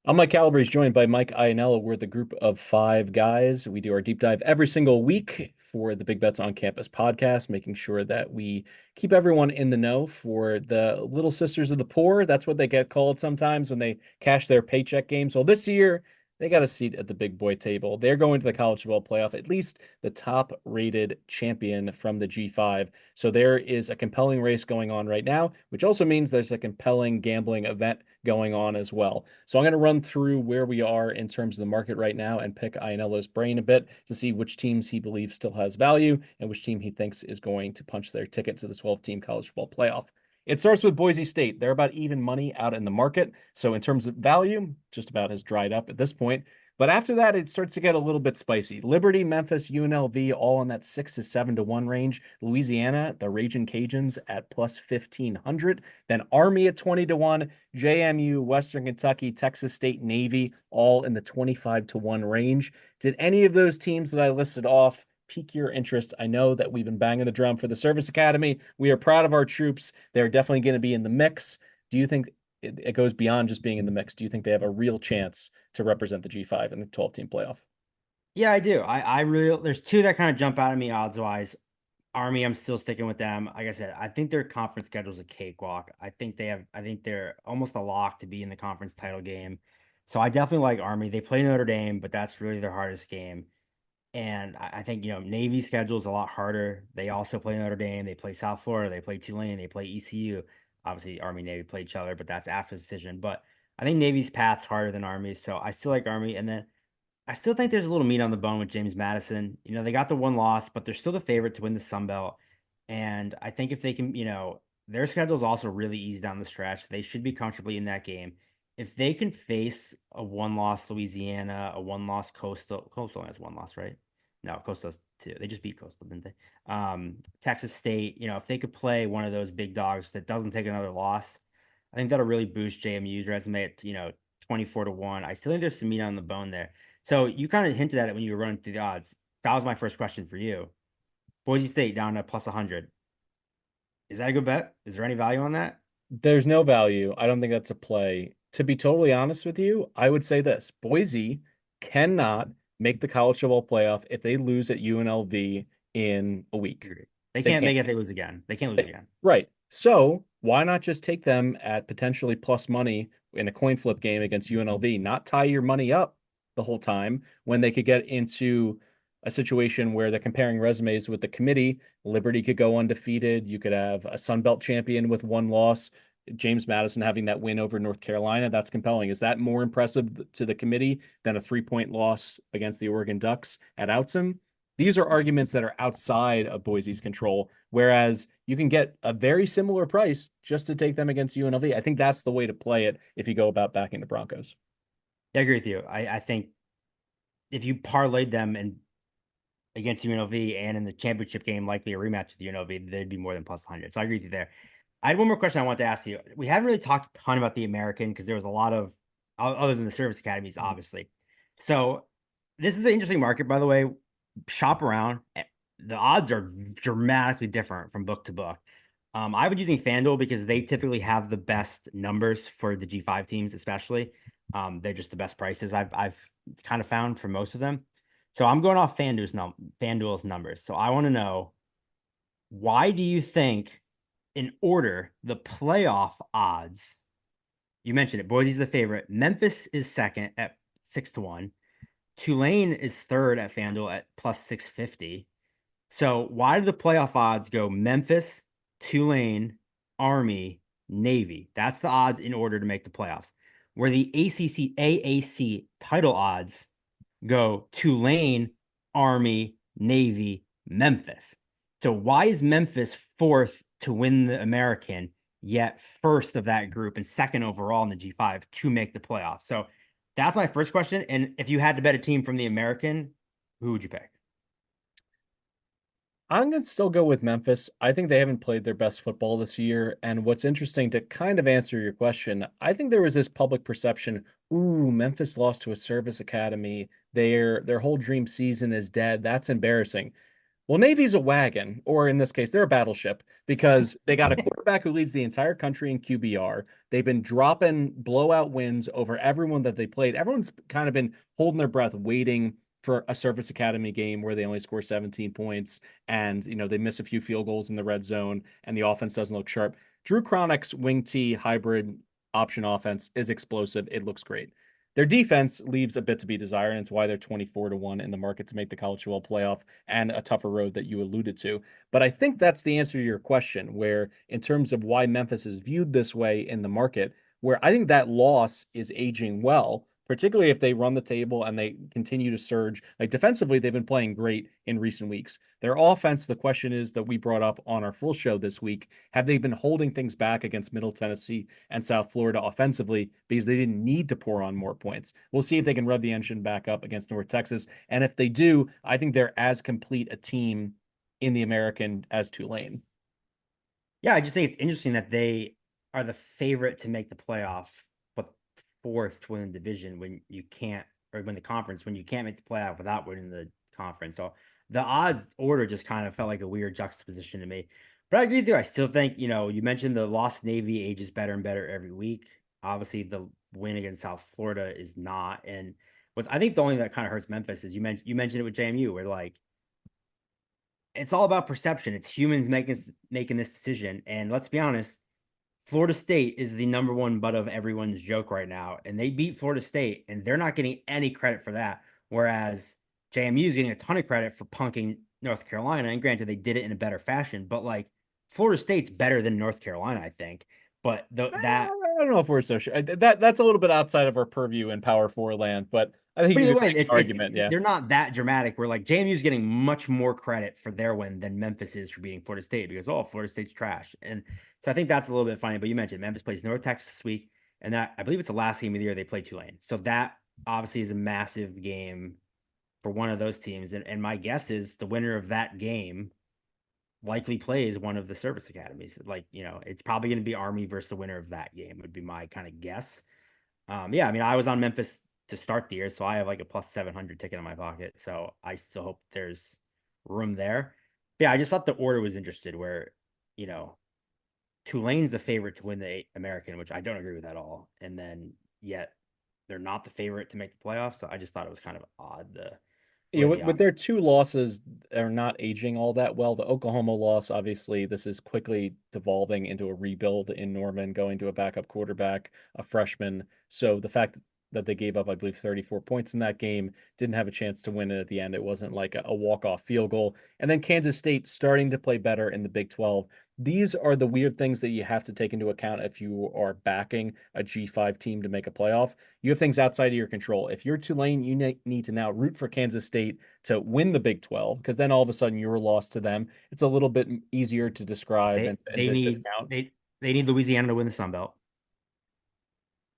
I'm Mike Calabrese, joined by Mike Iannella. We're the group of five guys. We do our deep dive every single week for the Big Bets on Campus podcast, making sure that we keep everyone in the know for the little sisters of the poor. That's what they get called sometimes when they cash their paycheck games. Well, this year, they got a seat at the big boy table. They're going to the college football playoff, at least the top rated champion from the G5. So there is a compelling race going on right now, which also means there's a compelling gambling event going on as well. So I'm going to run through where we are in terms of the market right now and pick Ianella's brain a bit to see which teams he believes still has value and which team he thinks is going to punch their ticket to the 12-team college football playoff. It starts with Boise State. They're about even money out in the market. So in terms of value, just about has dried up at this point. But after that, it starts to get a little bit spicy. Liberty, Memphis, UNLV, all in that 6 to 7 to 1 range. Louisiana, the Raging Cajuns at plus 1,500. Then Army at 20 to 1. JMU, Western Kentucky, Texas State, Navy, all in the 25 to 1 range. Did any of those teams that I listed off pique your interest? I know that we've been banging the drum for the Service Academy. We are proud of our troops. They're definitely going to be in the mix. Do you think it goes beyond just being in the mix? Do you think they have a real chance to represent the G5 in the 12-team playoff? Yeah, I do. I really there's two that kind of jump out at me odds wise. Army, I'm still sticking with them. Like I said, I think their conference schedule is a cakewalk. I think they're almost a lock to be in the conference title game. So I definitely like Army. They play Notre Dame, but that's really their hardest game. And I think, Navy's schedule is a lot harder. They also play Notre Dame. They play South Florida. They play Tulane. They play ECU. Obviously, Army, Navy play each other, but that's after the decision. But I think Navy's path's harder than Army. So I still like Army. And then I still think there's a little meat on the bone with James Madison. They got the one loss, but they're still the favorite to win the Sun Belt. And I think if they can, their schedule is also really easy down the stretch. They should be comfortably in that game. If they can face a one-loss Louisiana, a one-loss Coastal only has one loss, right? No, Coastal's two. They just beat Coastal, didn't they? Texas State, if they could play one of those big dogs that doesn't take another loss, I think that'll really boost JMU's resume at, 24 to 1. I still think there's some meat on the bone there. So you kind of hinted at it when you were running through the odds. That was my first question for you. Boise State down to plus 100. Is that a good bet? Is there any value on that? There's no value. I don't think that's a play. To be totally honest with you, I would say this: Boise cannot make the college football playoff if they lose at UNLV in a week. Agreed. They They can't can't. make it if they lose again. They can't lose again. Right. So why not just take them at potentially plus money in a coin flip game against UNLV? Not tie your money up the whole time when they could get into a situation where they're comparing resumes with the committee. Liberty could go undefeated. You could have a Sun Belt champion with one loss. James Madison having that win over North Carolina. That's compelling. Is that more impressive to the committee than a 3 point loss against the Oregon Ducks at Outsom? These are arguments that are outside of Boise's control, whereas you can get a very similar price just to take them against UNLV. I think that's the way to play it if you go about backing the Broncos. Yeah, I agree with you. I think if you parlayed them and against UNLV and in the championship game, likely a rematch with UNLV, they'd be more than plus 100. So I agree with you there. I had one more question I wanted to ask you. We haven't really talked a ton about the American because there was a lot of, other than the service academies, obviously. So this is an interesting market, by the way. Shop around. The odds are dramatically different from book to book. I've been using FanDuel because they typically have the best numbers for the G5 teams, especially. They're just the best prices I've kind of found for most of them. So I'm going off FanDuel's numbers. So I want to know, why do you think, in order, the playoff odds? You mentioned it. Boise's the favorite. Memphis is second at 6 to 1. Tulane is third at FanDuel at plus 650. So why do the playoff odds go Memphis, Tulane, Army, Navy? That's the odds in order to make the playoffs. Where the AAC title odds go Tulane, Army, Navy, Memphis. So why is Memphis fourth to win the American, yet first of that group and second overall in the G5 to make the playoffs? So that's my first question. And if you had to bet a team from the American, who would you pick? I'm going to still go with Memphis. I think they haven't played their best football this year. And what's interesting, to kind of answer your question, I think there was this public perception, ooh, Memphis lost to a service academy. Their whole dream season is dead. That's embarrassing. Well, Navy's a wagon, or in this case, they're a battleship because they got a quarterback who leads the entire country in QBR. They've been dropping blowout wins over everyone that they played. Everyone's kind of been holding their breath, waiting for a Service Academy game where they only score 17 points and they miss a few field goals in the red zone and the offense doesn't look sharp. Drew Cronick's wing T hybrid option offense is explosive. It looks great. Their defense leaves a bit to be desired, and it's why they're 24-1 in the market to make the college football playoff and a tougher road that you alluded to. But I think that's the answer to your question, where in terms of why Memphis is viewed this way in the market, where I think that loss is aging well, particularly if they run the table and they continue to surge. Like defensively, they've been playing great in recent weeks. Their offense, the question is that we brought up on our full show this week, have they been holding things back against Middle Tennessee and South Florida offensively because they didn't need to pour on more points? We'll see if they can rev the engine back up against North Texas. And if they do, I think they're as complete a team in the American as Tulane. Yeah, I just think it's interesting that they are the favorite to make the playoff, but fourth to win the division when you can't, or win the conference when you can't make the playoff without winning the conference. So the odds order just kind of felt like a weird juxtaposition to me. But I agree with you. I still think, you mentioned the lost Navy ages better and better every week. Obviously, the win against South Florida is not. And what I think the only that kind of hurts Memphis is you mentioned it with JMU, where like it's all about perception. It's humans making this decision. And let's be honest, Florida State is the number one butt of everyone's joke right now, and they beat Florida State, and they're not getting any credit for that. Whereas JMU is getting a ton of credit for punking North Carolina, and granted, they did it in a better fashion, but like Florida State's better than North Carolina, I think. But that I don't know if we're so sure. That's a little bit outside of our purview in Power Four land, but I think But you either could way, make an it's argument. Yeah. they're not that dramatic. Where like JMU is getting much more credit for their win than Memphis is for beating Florida State because Florida State's trash. And so I think that's a little bit funny. But you mentioned Memphis plays North Texas this week, and that I believe it's the last game of the year they play Tulane. So that obviously is a massive game for one of those teams. And my guess is the winner of that game likely plays one of the service academies. Like it's probably going to be Army versus the winner of that game would be my kind of guess. Yeah, I mean, I was on Memphis to start the year, so I have like a plus 700 ticket in my pocket. So I still hope there's room there. Yeah, I just thought the order was interested where, you know, Tulane's the favorite to win the American, which I don't agree with at all. And then yet they're not the favorite to make the playoffs. So I just thought it was kind of odd the Yeah, way with, the with odds. their two losses are not aging all that well. The Oklahoma loss, obviously, this is quickly devolving into a rebuild in Norman, going to a backup quarterback, a freshman. So the fact that they gave up, I believe, 34 points in that game, didn't have a chance to win it at the end. It wasn't like a walk-off field goal. And then Kansas State starting to play better in the Big 12. These are the weird things that you have to take into account if you are backing a G5 team to make a playoff. You have things outside of your control. If you're Tulane, you need to now root for Kansas State to win the Big 12 because then all of a sudden you're lost to them. It's a little bit easier to describe They and they to need discount. they need Louisiana to win the Sun Belt.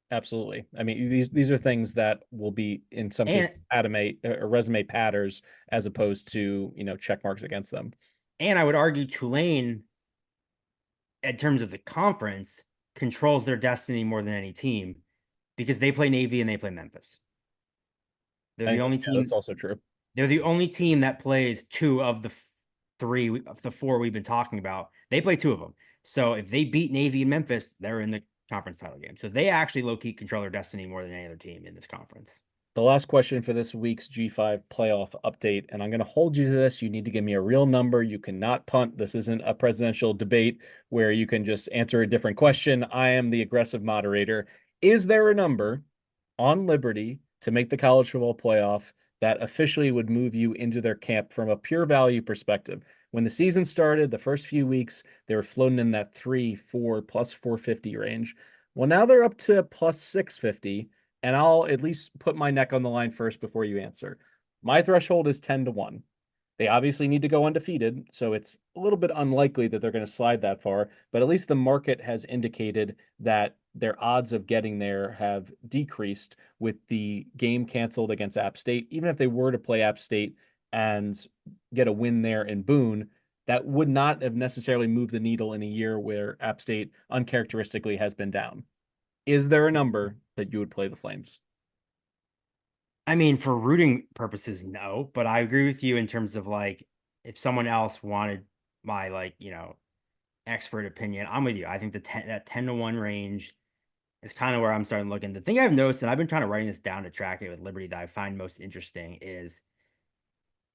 Absolutely. I mean, these are things that will be in some And cases adamate or resume patters as opposed to, check marks against them. and I would argue Tulane, in terms of the conference, controls their destiny more than any team because they play Navy and they play Memphis. They're the And only yeah, that's team. also true. They're the only team that plays two of the three of the four we've been talking about. They play two of them. So if they beat Navy and Memphis, they're in the conference title game. So they actually low key control their destiny more than any other team in this conference. The last question for this week's G5 playoff update, and I'm going to hold you to this. You need to give me a real number. You cannot punt. This isn't a presidential debate where you can just answer a different question. I am the aggressive moderator. Is there a number on Liberty to make the college football playoff that officially would move you into their camp from a pure value perspective? When the season started, the first few weeks, they were floating in that 3, 4, plus 450 range. Well, now they're up to plus 650, and I'll at least put my neck on the line first before you answer. My threshold is 10-1. They obviously need to go undefeated, so it's a little bit unlikely that they're going to slide that far, but at least the market has indicated that their odds of getting there have decreased with the game canceled against App State. Even if they were to play App State and get a win there in Boone, that would not have necessarily moved the needle in a year where App State uncharacteristically has been down. Is there a number that you would play the Flames? I mean, for rooting purposes, no, but I agree with you in terms of like if someone else wanted my expert opinion, I'm with you. I think that 10-1 range is kind of where I'm starting looking. The thing I've noticed, and I've been trying to writing this down to track it with Liberty that I find most interesting is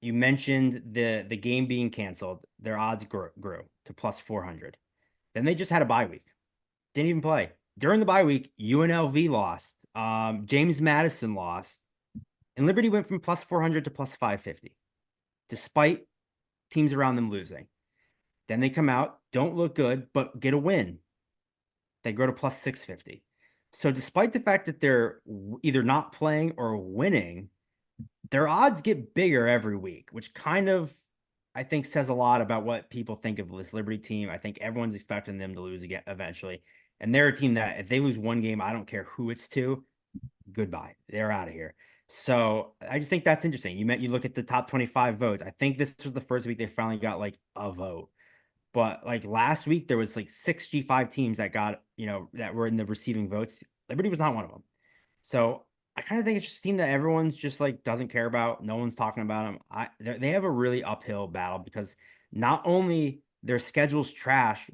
you mentioned the game being canceled. Their odds grew to plus 400. Then they just had a bye week. Didn't even play. During the bye week, UNLV lost. James Madison lost. And Liberty went from plus 400 to plus 550, despite teams around them losing. Then they come out, don't look good, but get a win. They go to plus 650. So despite the fact that they're either not playing or winning, their odds get bigger every week, which kind of I think says a lot about what people think of this Liberty team. I think everyone's expecting them to lose again eventually. And they're a team that if they lose one game, I don't care who it's to, goodbye. They're out of here. So I just think that's interesting. You look at the top 25 votes. I think this was the first week they finally got like a vote. But like last week, there was like six G5 teams that got, that were in the receiving votes. Liberty was not one of them. So I kind of think it's just a team that everyone's just like doesn't care about. No one's talking about them. They have a really uphill battle because not only their schedule's trash,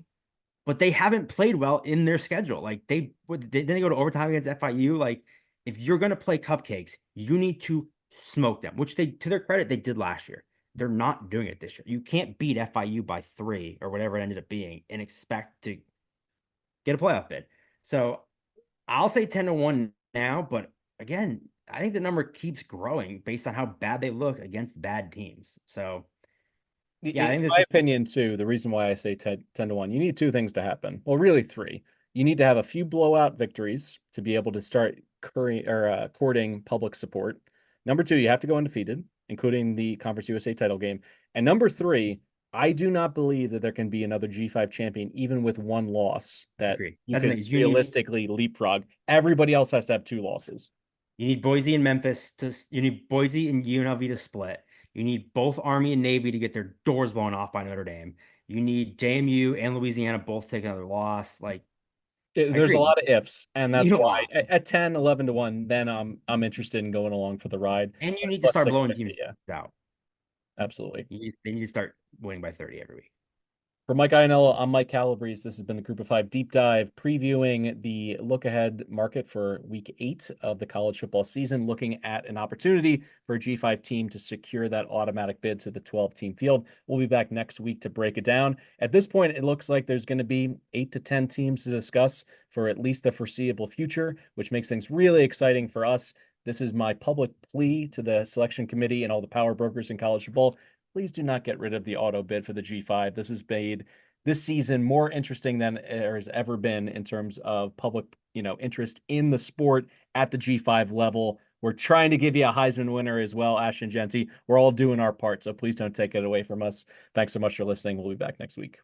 but they haven't played well in their schedule. Like then they go to overtime against FIU. Like if you're gonna play cupcakes, you need to smoke them, which they, to their credit, they did last year. They're not doing it this year. You can't beat FIU by 3 or whatever it ended up being and expect to get a playoff bid. So I'll say 10-1 now, but again, I think the number keeps growing based on how bad they look against bad teams. So yeah, I In think there's my just opinion, too, the reason why I say 10 to 1, you need two things to happen. Well, really three. You need to have a few blowout victories to be able to start courting public support. Number two, you have to go undefeated, including the Conference USA title game. And number three, I do not believe that there can be another G5 champion, even with one loss, that agree. you That's the could thing is realistically leapfrog. Everybody else has to have two losses. you need Boise and Memphis you need Boise and UNLV to split. You need both Army and Navy to get their doors blown off by Notre Dame. You need JMU and Louisiana both take another loss. Like I There's a agree. lot of ifs, and You that's need a why lot. at 10, 11 to 1, then I'm interested in going along for the ride. And you But need to plus start blowing 650, teams yeah, out. absolutely. They need to start winning by 30 every week. For Mike Iannello, I'm Mike Calabrese. This has been the Group of Five Deep Dive, previewing the look ahead market for week 8 of the college football season, looking at an opportunity for a G5 team to secure that automatic bid to the 12-team field. We'll be back next week to break it down. At this point, it looks like there's going to be 8 to 10 teams to discuss for at least the foreseeable future, which makes things really exciting for us. This is my public plea to the selection committee and all the power brokers in college football. Please do not get rid of the auto bid for the G5. This has made this season more interesting than there has ever been in terms of public, interest in the sport at the G5 level. We're trying to give you a Heisman winner as well, Ashton Genty. We're all doing our part, so please don't take it away from us. Thanks so much for listening. We'll be back next week.